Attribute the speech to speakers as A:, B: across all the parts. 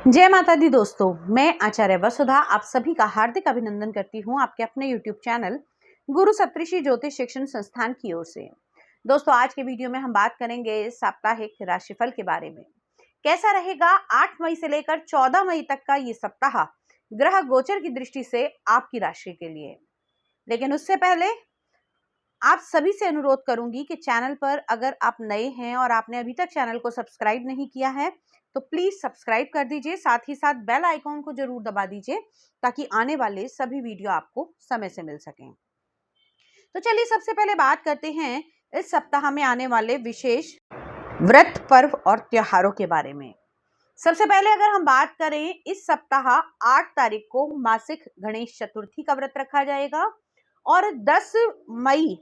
A: जय माता दी दोस्तों, मैं आचार्य वसुधा आप सभी का हार्दिक अभिनंदन करती हूं आपके अपने YouTube चैनल गुरु सप्तऋषि ज्योतिष शिक्षण संस्थान की ओर से। दोस्तों, आज के वीडियो में हम बात करेंगे साप्ताहिक राशिफल के बारे में। कैसा रहेगा 8 मई से लेकर 14 मई तक का ये सप्ताह ग्रह गोचर की दृष्टि से आपकी राशि के लिए। लेकिन उससे पहले आप सभी से अनुरोध करूंगी कि चैनल पर अगर आप नए हैं और आपने अभी तक चैनल को सब्सक्राइब नहीं किया है तो प्लीज सब्सक्राइब कर दीजिए, साथ ही साथ बेल आइकॉन को जरूर दबा दीजिए ताकि आने वाले सभी वीडियो आपको समय से मिल सकें। तो चलिए सबसे पहले बात करते हैं इस सप्ताह में आने वाले विशेष व्रत, पर्व और त्योहारों के बारे में। सबसे पहले अगर हम बात करें, इस सप्ताह 8 तारीख को मासिक गणेश चतुर्थी का व्रत रखा जाएगा और 10 मई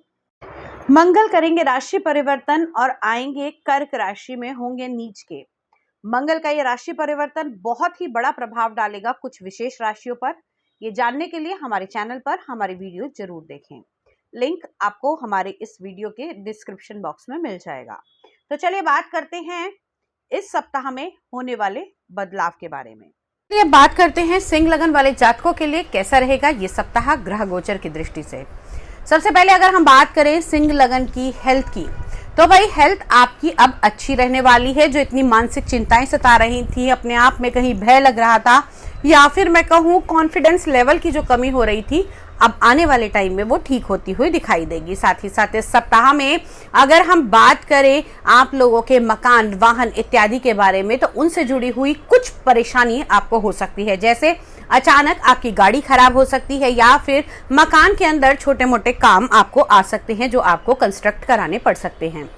A: मंगल करेंगे राशि परिवर्तन और आएंगे कर्क राशि में, होंगे नीच के। मंगल का ये राशि परिवर्तन बहुत ही बड़ा प्रभाव डालेगा कुछ विशेष राशियों पर। ये जानने के लिए हमारे चैनल पर हमारी वीडियो जरूर देखें। लिंक आपको हमारे इस वीडियो के डिस्क्रिप्शन बॉक्स में मिल जाएगा। तो चलिए बात करते हैं इस सप्ताह में होने वाले बदलाव के बारे में। ये बात करते हैं सिंह लगन वाले जातकों के लिए कैसा रहेगा ये सप्ताह ग्रह गोचर की दृष्टि से। सबसे पहले अगर हम बात करें सिंह लगन की हेल्थ की, तो भाई हेल्थ आपकी अब अच्छी रहने वाली है। जो इतनी मानसिक चिंताएं सता रही थी, अपने आप में कहीं भय लग रहा था या फिर मैं कहूँ कॉन्फिडेंस लेवल की जो कमी हो रही थी, अब आने वाले टाइम में वो ठीक होती हुई दिखाई देगी। साथ ही साथ इस सप्ताह में अगर हम बात करें आप लोगों के मकान, वाहन इत्यादि के बारे में, तो उनसे जुड़ी हुई कुछ परेशानी आपको हो सकती है। जैसे अचानक आपकी गाड़ी खराब हो सकती है या फिर मकान के अंदर छोटे मोटे काम आपको आ सकते हैं जो आपको कंस्ट्रक्ट कराने पड़ सकते हैं।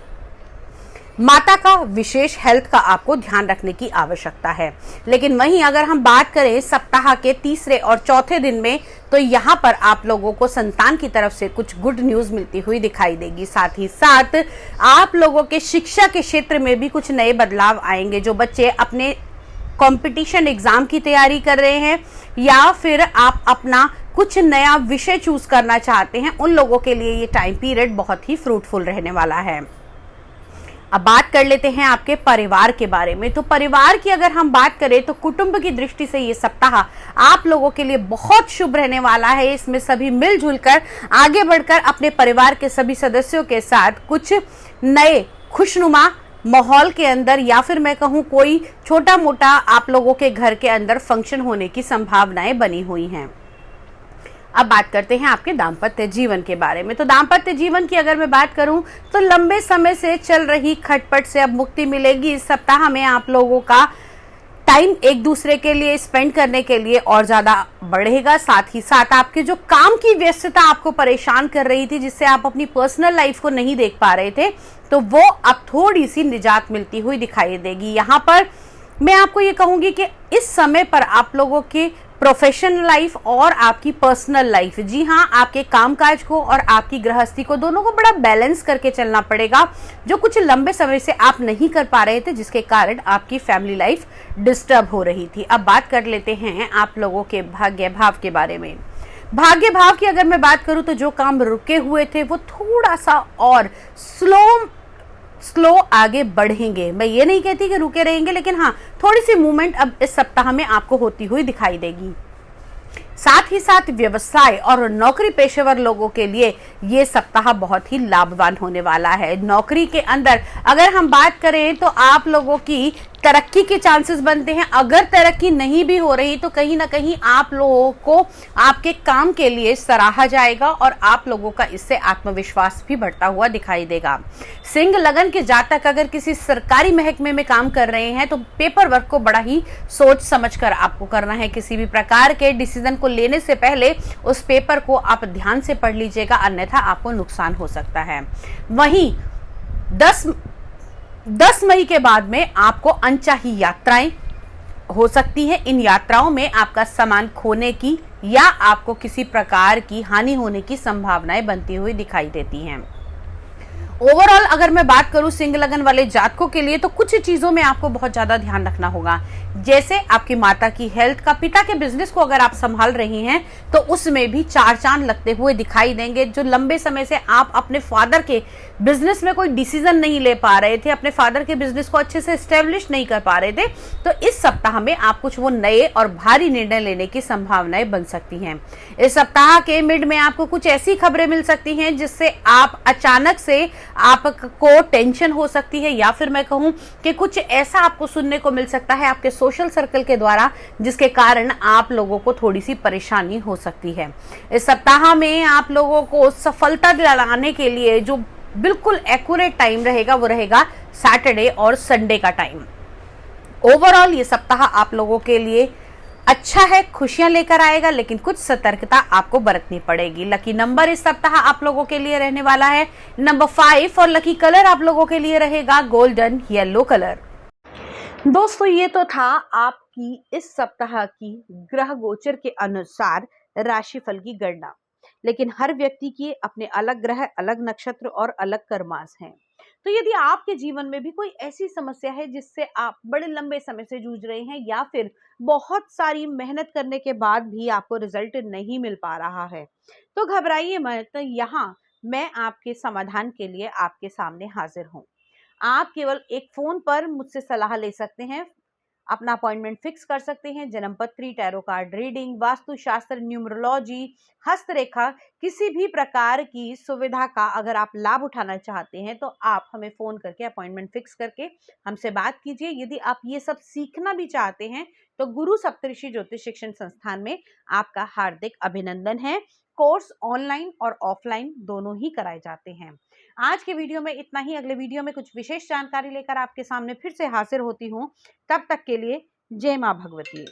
A: माता का विशेष हेल्थ का आपको ध्यान रखने की आवश्यकता है। लेकिन वहीं अगर हम बात करें सप्ताह के तीसरे और चौथे दिन में, तो यहाँ पर आप लोगों को संतान की तरफ से कुछ गुड न्यूज मिलती हुई दिखाई देगी। साथ ही साथ आप लोगों के शिक्षा के क्षेत्र में भी कुछ नए बदलाव आएंगे। जो बच्चे अपने कंपटीशन एग्जाम की तैयारी कर रहे हैं या फिर आप अपना कुछ नया विषय चूज करना चाहते हैं, उन लोगों के लिए ये टाइम पीरियड बहुत ही फ्रूटफुल रहने वाला है। अब बात कर लेते हैं आपके परिवार के बारे में। तो परिवार की अगर हम बात करें तो कुटुंब की दृष्टि से ये सप्ताह आप लोगों के लिए बहुत शुभ रहने वाला है। इसमें सभी मिलजुल कर आगे बढ़कर अपने परिवार के सभी सदस्यों के साथ कुछ नए खुशनुमा माहौल के अंदर या फिर मैं कहूँ कोई छोटा मोटा आप लोगों के घर के अंदर फंक्शन होने की संभावनाएं बनी हुई हैं। अब बात करते हैं आपके दाम्पत्य जीवन के बारे में। तो दाम्पत्य जीवन की अगर मैं बात करूं तो लंबे समय से चल रही खटपट से अब मुक्ति मिलेगी। इस सप्ताह में आप लोगों का टाइम एक दूसरे के लिए स्पेंड करने के लिए और ज्यादा बढ़ेगा। साथ ही साथ आपके जो काम की व्यस्तता आपको परेशान कर रही थी, जिससे आप अपनी पर्सनल लाइफ को नहीं देख पा रहे थे, तो वो अब थोड़ी सी निजात मिलती हुई दिखाई देगी। यहाँ पर मैं आपको ये कहूंगी कि इस समय पर आप लोगों की प्रोफेशनल लाइफ और आपकी पर्सनल लाइफ, जी हाँ, आपके कामकाज को और आपकी गृहस्थी को दोनों को बड़ा बैलेंस करके चलना पड़ेगा, जो कुछ लंबे समय से आप नहीं कर पा रहे थे, जिसके कारण आपकी फैमिली लाइफ डिस्टर्ब हो रही थी। अब बात कर लेते हैं आप लोगों के भाग्य भाव के बारे में। भाग्य भाव की अगर मैं बात करूं तो जो काम रुके हुए थे वो थोड़ा सा और स्लो आगे बढ़ेंगे। मैं ये नहीं कहती कि रुके रहेंगे, लेकिन हाँ, थोड़ी सी मूवमेंट अब इस सप्ताह में आपको होती हुई दिखाई देगी। साथ ही साथ व्यवसाय और नौकरी पेशेवर लोगों के लिए ये सप्ताह बहुत ही लाभवान होने वाला है। नौकरी के अंदर अगर हम बात करें तो आप लोगों की तरक्की के चांसेस बनते हैं। अगर तरक्की नहीं भी हो रही तो कहीं ना कहीं आप लोगों को आपके काम के लिए सराहा जाएगा और आप लोगों का इससे आत्मविश्वास भी बढ़ता हुआ दिखाई देगा। सिंह लगन के जातक अगर किसी सरकारी महकमे में काम कर रहे हैं तो पेपर वर्क को बड़ा ही सोच समझकर आपको करना है। किसी भी प्रकार के डिसीजन को लेने से पहले उस पेपर को आप ध्यान से पढ़ लीजिएगा, अन्यथा आपको नुकसान हो सकता है। वहीं 10 मई के बाद में आपको अनचाही यात्राएं हो सकती है। इन यात्राओं में आपका सामान खोने की या आपको किसी प्रकार की हानि होने की संभावनाएं बनती हुई दिखाई देती हैं। ओवरऑल अगर मैं बात करूं सिंह लगन वाले जातकों के लिए, तो कुछ चीजों में आपको बहुत ज्यादा ध्यान रखना होगा। जैसे आपकी माता की हेल्थ का, पिता के बिजनेस को अगर आप संभाल रही हैं तो उसमें भी 4 चांद लगते हुए दिखाई देंगे। जो लंबे समय से आप अपने फादर के बिजनेस में कोई डिसीजन नहीं ले पा रहे थे, अपने फादर के बिजनेस को अच्छे से एस्टेब्लिश नहीं कर पा रहे थे, तो इस सप्ताह में आप कुछ वो नए और भारी निर्णय लेने की संभावनाएं बन सकती हैं। इस सप्ताह के मिड में आपको कुछ ऐसी खबरें मिल सकती हैं जिससे आप अचानक से आपको टेंशन हो सकती है, या फिर मैं कहूं कि कुछ ऐसा आपको सुनने को मिल सकता है आपके सोशल सर्कल के द्वारा जिसके कारण आप लोगों को थोड़ी सी परेशानी हो सकती है। इस सप्ताह में आप लोगों को सफलता दिलाने के लिए जो बिल्कुल एक्यूरेट टाइम रहेगा वो रहेगा सैटरडे और संडे का टाइम। ओवरऑल ये सप्ताह आप लोगों के लिए अच्छा है, खुशियां लेकर आएगा, लेकिन कुछ सतर्कता आपको बरतनी पड़ेगी। लकी नंबर इस सप्ताह आप लोगों के लिए रहने वाला है नंबर 5 और लकी कलर आप लोगों के लिए रहेगा गोल्डन येलो कलर। दोस्तों ये तो था आपकी इस सप्ताह की ग्रह गोचर के अनुसार राशिफल की गणना, लेकिन हर व्यक्ति के अपने अलग ग्रह, अलग नक्षत्र और अलग कर्मास हैं। तो यदि आपके जीवन में भी कोई ऐसी समस्या है जिससे आप बड़े लंबे समय से जूझ रहे हैं, या फिर बहुत सारी मेहनत करने के बाद भी आपको रिजल्ट नहीं मिल पा रहा है, तो घबराइए मत। तो यहाँ मैं आपके समाधान के लिए आपके सामने हाजिर हूँ। आप केवल एक फोन पर मुझसे सलाह ले सकते हैं, अपना अपॉइंटमेंट फिक्स कर सकते हैं। जन्म पत्री, टैरो कार्ड रीडिंग, वास्तुशास्त्र, न्यूमरोलॉजी, हस्तरेखा, किसी भी प्रकार की सुविधा का अगर आप लाभ उठाना चाहते हैं तो आप हमें फोन करके अपॉइंटमेंट फिक्स करके हमसे बात कीजिए। यदि आप ये सब सीखना भी चाहते हैं तो गुरु सप्तऋषि ज्योतिष शिक्षण संस्थान में आपका हार्दिक अभिनंदन है। कोर्स ऑनलाइन और ऑफलाइन दोनों ही कराए जाते हैं। आज के वीडियो में इतना ही। अगले वीडियो में कुछ विशेष जानकारी लेकर आपके सामने फिर से हाजिर होती हूँ। तब तक के लिए जय मां भगवती।